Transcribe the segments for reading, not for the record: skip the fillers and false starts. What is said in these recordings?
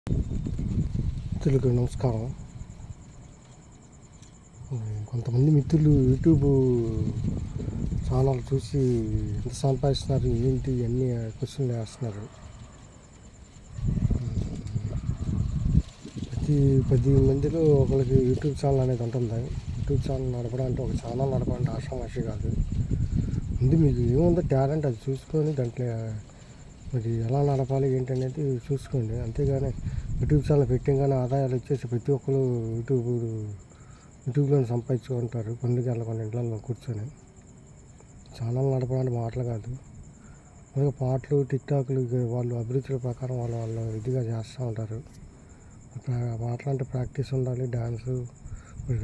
మిత్రులకు నమస్కారం. కొంతమంది మిత్రులు యూట్యూబ్ ఛానల్ చూసి ఎంత సంపాదిస్తున్నారు ఏంటి అన్నీ క్వశ్చన్లు వేస్తున్నారు. ప్రతి 10 మందిలో ఒకరికి యూట్యూబ్ ఛానల్ అనేది ఉంటుంది. యూట్యూబ్ ఛానల్ నడపడానికి ఒక ఛానల్ నడపడానికి ఆషామాషి కాదు. ముందు మీకు ఏముందో టాలెంట్ అది చూసుకొని దాంట్లో మరి ఎలా నడపాలి ఏంటి అనేది చూసుకోండి. అంతేగాని యూట్యూబ్ ఛానల్ పెట్టగానే ఆదాయాలు వచ్చేసి ప్రతి ఒక్కరు యూట్యూబ్లో సంపాదించుకుంటారు. పనులకి వెళ్ళకుండా ఇంట్లో కూర్చొని. ఛానల్ నడపడానికి మాటలు కాదు, అలాగే పాటలు టిక్టాక్లు వాళ్ళు అభిరుచుల ప్రకారం వాళ్ళ ఇదిగా చేస్తూ ఉంటారు. పాటలు అంటే ప్రాక్టీస్ ఉండాలి, డ్యాన్సు,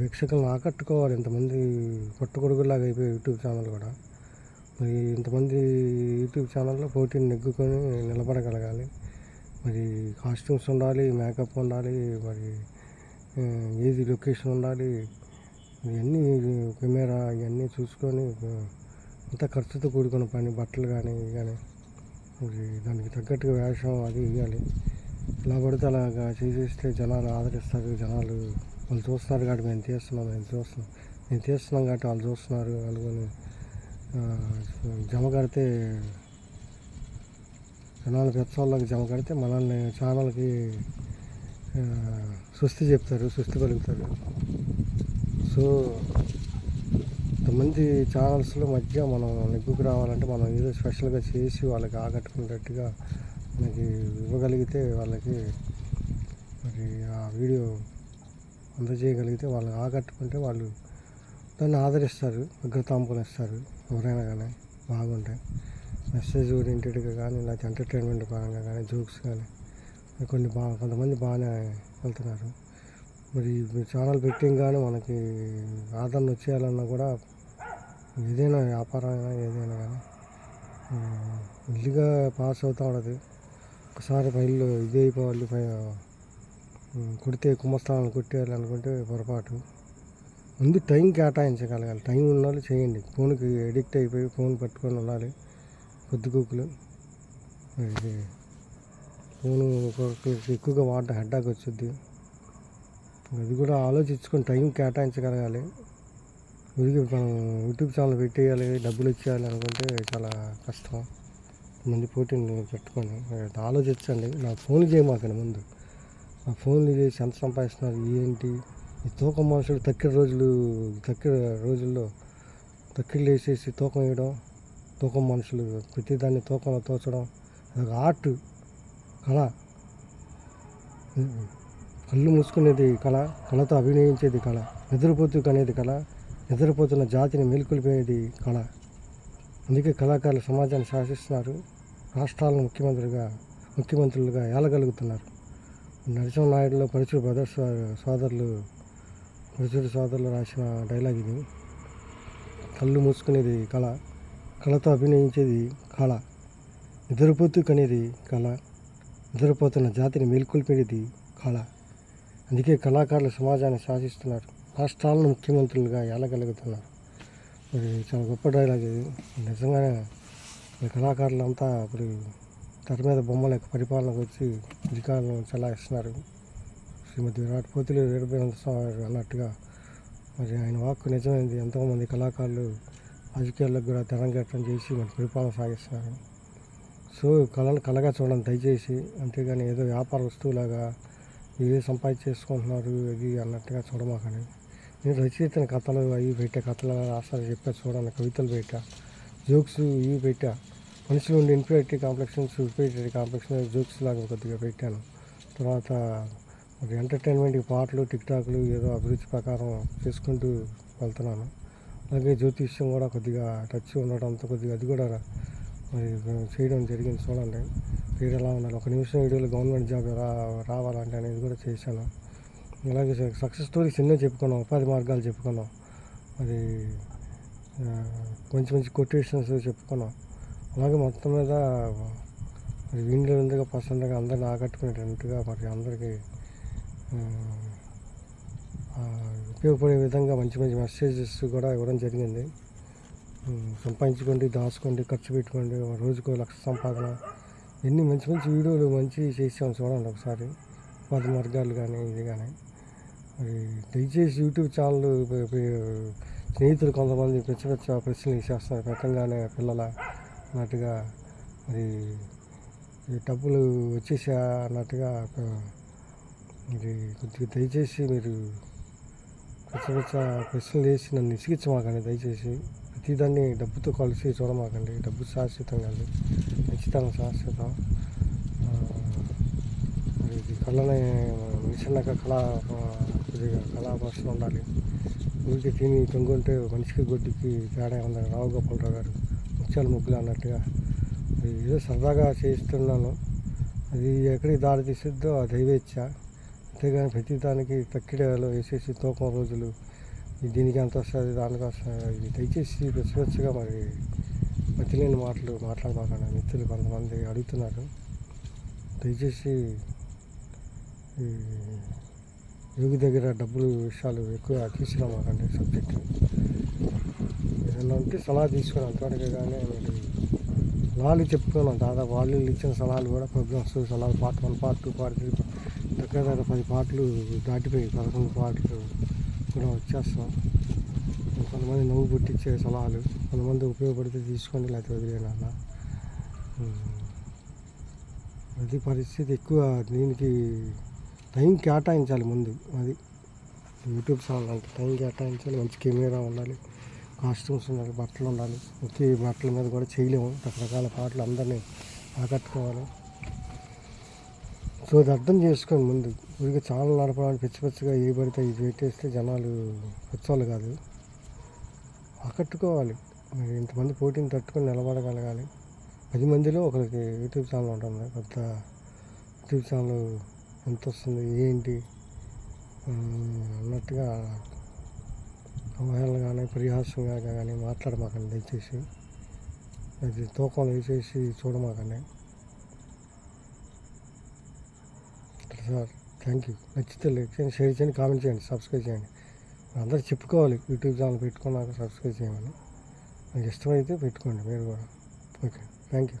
వీక్షకులను ఆకట్టుకోవాలి. ఇంతమంది పుట్టగొడుగులాగా అయిపోయి యూట్యూబ్ ఛానల్ కూడా. మరి ఇంతమంది యూట్యూబ్ ఛానల్లో పోటీని నెగ్గుకొని నిలబడగలగాలి. మరి కాస్ట్యూమ్స్ ఉండాలి, మేకప్ ఉండాలి, మరి ఏది లొకేషన్ ఉండాలి, ఇవన్నీ కెమెరా ఇవన్నీ చూసుకొని అంత ఖర్చుతో కూడుకున్న పని. బట్టలు కానీ ఇవి కానీ మరి దానికి తగ్గట్టుగా వేషం అది వేయాలి. ఇలా పడితే అలాగా చేసేస్తే జనాలు ఆదరిస్తారు. జనాలు వాళ్ళు చూస్తున్నారు కాబట్టి నేను తీస్తున్నాం కాబట్టి వాళ్ళు చూస్తున్నారు అనుకొని జమ కడితే జనాలు పెద్దవాళ్ళకి జమ కడితే మనల్ని ఛానల్కి సుస్థి పలుకుతారు. సో ఇంతమంది ఛానల్స్లో మధ్య మనం నెగ్గుకు రావాలంటే మనం ఏదో స్పెషల్గా చేసి వాళ్ళకి ఆకట్టుకునేటట్టుగా మనకి ఇవ్వగలిగితే వాళ్ళకి మరి ఆ వీడియో అందజేయగలిగితే వాళ్ళని ఆకట్టుకుంటే వాళ్ళు దాన్ని ఆదరిస్తారు, అగ్రతాంపులు ఇస్తారు. ఎవరైనా కానీ బాగుంటాయి. మెసేజ్ ఓరియంటెడ్గా కానీ లేకపోతే ఎంటర్టైన్మెంట్ పరంగా కానీ జోక్స్ కానీ కొంతమంది బాగానే వెళ్తున్నారు. మరి ఛానల్ పెట్టింగ్ మనకి ఆదరణ వచ్చేయాలన్నా కూడా ఏదైనా వ్యాపారం అయినా ఏదైనా కానీ ఇల్లుగా పాస్ అవుతూ ఉంటుంది. ఒకసారి ఫైల్లో ఇది అయిపోవాలి, కొడితే కుంభస్థానాలు కొట్టేయాలి అనుకుంటే పొరపాటు. ముందు టైం కేటాయించగలగాలి. టైం ఉన్న వాళ్ళు చేయండి. ఫోన్కి అడిక్ట్ అయిపోయి ఫోన్ పట్టుకొని ఉండాలి పొద్దుగూకులు. ఫోను ఎక్కువగా వాడటం హెడ్డాక్ వచ్చుద్ది. అది కూడా ఆలోచించుకొని టైం కేటాయించగలగాలి. మనం యూట్యూబ్ ఛానల్ పెట్టేయాలి, డబ్బులు ఇచ్చేయాలి అనుకుంటే చాలా కష్టం. మంది పోటీని పెట్టుకొని ఆలోచించండి. నాకు ఫోన్లు చేయమాకండి. ముందు ఆ ఫోన్లు చేసి ఎంత సంపాదిస్తున్నారు ఏంటి. ఈ తూకం మనుషులు తక్కిన రోజుల్లో తక్కిళ్ళు వేసేసి తూకం వేయడం, తూకం మనుషులు ప్రతిదాన్ని తూకంలో తోచడం అదొక ఆర్ట్, కళ. కళ్ళు మూసుకునేది కళ, కళతో అభినయించేది కళ. నిద్రపోతూ కనేది కళ, నిద్రపోతున్న జాతిని మేల్కొల్పేది కళ. అందుకే కళాకారులు సమాజాన్ని శాసిస్తున్నారు. రాష్ట్రాలను ముఖ్యమంత్రులుగా ఏలగలుగుతున్నారు. నరసింహనాయుడులో పరుచూరు సోదరులు రాసిన డైలాగ్ ఇది. కళ్ళు మూసుకునేది కళ, కళతో అభినయించేది కళ, నిద్రపోతూ కనేది కళ, నిద్రపోతున్న జాతిని మేల్కొల్పేది కళ. అందుకే కళాకారులు సమాజాన్ని శాసిస్తున్నారు. రాష్ట్రాలను ముఖ్యమంత్రులుగా ఏలగలుగుతున్నారు. మరి చాలా గొప్ప డైలాగ్ ఇది. నిజంగానే కళాకారులంతా ఇప్పుడు తెర మీద బొమ్మల యొక్క పరిపాలనకు వచ్చి అధికారులను చలాయిస్తున్నారు. శ్రీమతి విరాట్ పోతులు వీరభద్ర అన్నట్టుగా మరి ఆయన వాక్కు నిజమైంది. ఎంతోమంది కళాకారులు రాజకీయాలకు కూడా తెరంగేట్రం చేసి మరి పరిపాలన సాగిస్తున్నారు. సో కళగా చూడండి దయచేసి. అంతేగాని ఏదో వ్యాపార వస్తువులాగా సంపాదించేసుకుంటున్నారు అది అన్నట్టుగా చూడమాకండి. నేను రచయితని కథలు అవి పెట్టా, కథలు రాష్ట్రాలు చెప్పా చూడండి, కవితలు పెట్టా, జోక్స్ ఇవి పెట్టా. మనుషులు ఉండే ఇన్ఫీరియారిటీ కాంప్లెక్స్ జోక్స్ లాగా కొద్దిగా పెట్టాను. తర్వాత మరి ఎంటర్టైన్మెంట్కి పాటలు టిక్టాక్లు ఏదో అభిరుచి ప్రకారం చేసుకుంటూ వెళ్తున్నాను. అలాగే జ్యోతిష్యం కూడా కొద్దిగా టచ్ ఉండడంతో కొద్దిగా అది కూడా మరి చేయడం జరిగింది. చూడండి పేరు ఎలా ఉండాలి, 1 నిమిషం వీడియోలో గవర్నమెంట్ జాబ్ ఎలా రావాలంటే అనేది కూడా చేశాను. అలాగే సక్సెస్ స్టోరీస్ ఎన్నో చెప్పుకున్నాం, ఉపాధి మార్గాలు చెప్పుకున్నాం, మరి మంచి కొటేషన్స్ చెప్పుకున్నాం. అలాగే మొత్తం మీద మరి విందుగా పర్సెంట్గా అందరిని ఆకట్టుకునేటట్టుగా మరి అందరికీ ఉపయోగపడే విధంగా మంచి మెసేజెస్ కూడా ఇవ్వడం జరిగింది. సంపాదించుకోండి, దాచుకోండి, ఖర్చు పెట్టుకోండి, రోజుకో 1,00,000 సంపాదన, ఎన్ని మంచి వీడియోలు చేసాం చూడండి ఒకసారి. ఉపాధి మార్గాలు కానీ ఇది కానీ మరి దయచేసి యూట్యూబ్ ఛానల్ స్నేహితులు కొంతమంది పిచ్చ ప్రశ్నలు వేసేస్తున్నారు పెట్టంగానే పిల్లల అన్నట్టుగా మరి ఈ డబ్బులు వచ్చేసా అన్నట్టుగా మరి కొద్దిగా దయచేసి మీరు పిచ్చ ప్రశ్నలు వేసి నన్ను ఇసిగించమాకండి. దయచేసి ప్రతిదాన్ని డబ్బుతో కలిసి చూడమాకండి. డబ్బు శాశ్వతం కాదు, ఖచ్చితంగా శాశ్వతం. మరి ఇది కళనే మనిషి అన్నాక కొద్దిగా కళాభాషణ ఉండాలి. ఊరికి తిని తొంగుంటే మనిషికి గొడ్డుకి తేడా ఉంది. రావు గోపాలరావు గారు ముత్యాలు ముగ్గులు అన్నట్టుగా ఏదో సరదాగా చేయిస్తున్నాను. అది ఎక్కడికి దారి తీసిద్దో ఆ దైవేచ్ఛ. అంతేగాని ప్రతి దానికి తక్కిడలో వేసేసి తూకం రోజులు దీనికి ఎంత వస్తుంది దానికి వస్తుంది ఇది దయచేసి ప్రతిపక్షగా మరి మతిలేని మాటలు మాట్లాడమాకండి. మిత్రులు కొంతమంది అడుగుతున్నారు. దయచేసి యోగి దగ్గర డబ్బులు విషయాలు ఎక్కువ తీసుకురామాకండి. సబ్జెక్టు ఏదన్నా ఉంటే సలహా తీసుకుని అంతవరకే కానీ మరి సలహాలు చెప్పుకున్నాం. దాదాపు వాళ్ళు ఇచ్చిన సలహాలు కూడా ప్రోగ్రామ్స్ సలహాలు పార్ట్ 1, పార్ట్ 2, పార్ట్ 3 దగ్గర 10 పాటలు దాటిపోయి 11 పాటలు కూడా వచ్చేస్తాం. కొంతమంది నవ్వు పుట్టించే సలహాలు, కొంతమంది ఉపయోగపడితే తీసుకోండి లేకపోతే వదిలేనన్న. అది పరిస్థితి. ఎక్కువ దీనికి టైం కేటాయించాలి ముందు. అది యూట్యూబ్ ఛానల్ అంటే టైం కేటాయించాలి. మంచి కెమెరా ఉండాలి, కాస్ట్యూమ్స్ ఉండాలి, బట్టలు ఉండాలి. ఒకే బట్టల మీద కూడా చేయలేము. రకరకాల పాటలు అందరినీ ఆకట్టుకోవాలి. సో అది అర్థం చేసుకోండి ముందు. ఊరికే ఛానల్ నడపడానికి పిచ్చిగా ఏ పడితే ఇది పెట్టేస్తే జనాలు వచ్చేవాళ్ళు కాదు. ఆకట్టుకోవాలి. మరి ఇంతమంది పోటీని తట్టుకొని నిలబడగలగాలి. 10 మందిలో ఒకరికి యూట్యూబ్ ఛానల్ ఉంటుంది. కొత్త యూట్యూబ్ ఛానల్ ఎంత వస్తుంది ఏంటి అన్నట్టుగా అవహేళన కానీ పరిహాసంగా కానీ మాట్లాడమాకండి. దయచేసి అది తూకం వేసేసి చూడమాకండి సార్. Thank you. నచ్చితే లైక్ చేయండి, షేర్ చేయండి, కామెంట్ చేయండి, సబ్స్క్రైబ్ చేయండి. అందరూ చెప్పుకోవాలి యూట్యూబ్ ఛానల్ పెట్టుకున్నాక సబ్స్క్రైబ్ చేయమని. మీకు ఇష్టమైతే పెట్టుకోండి మీరు కూడా. Okay, thank you.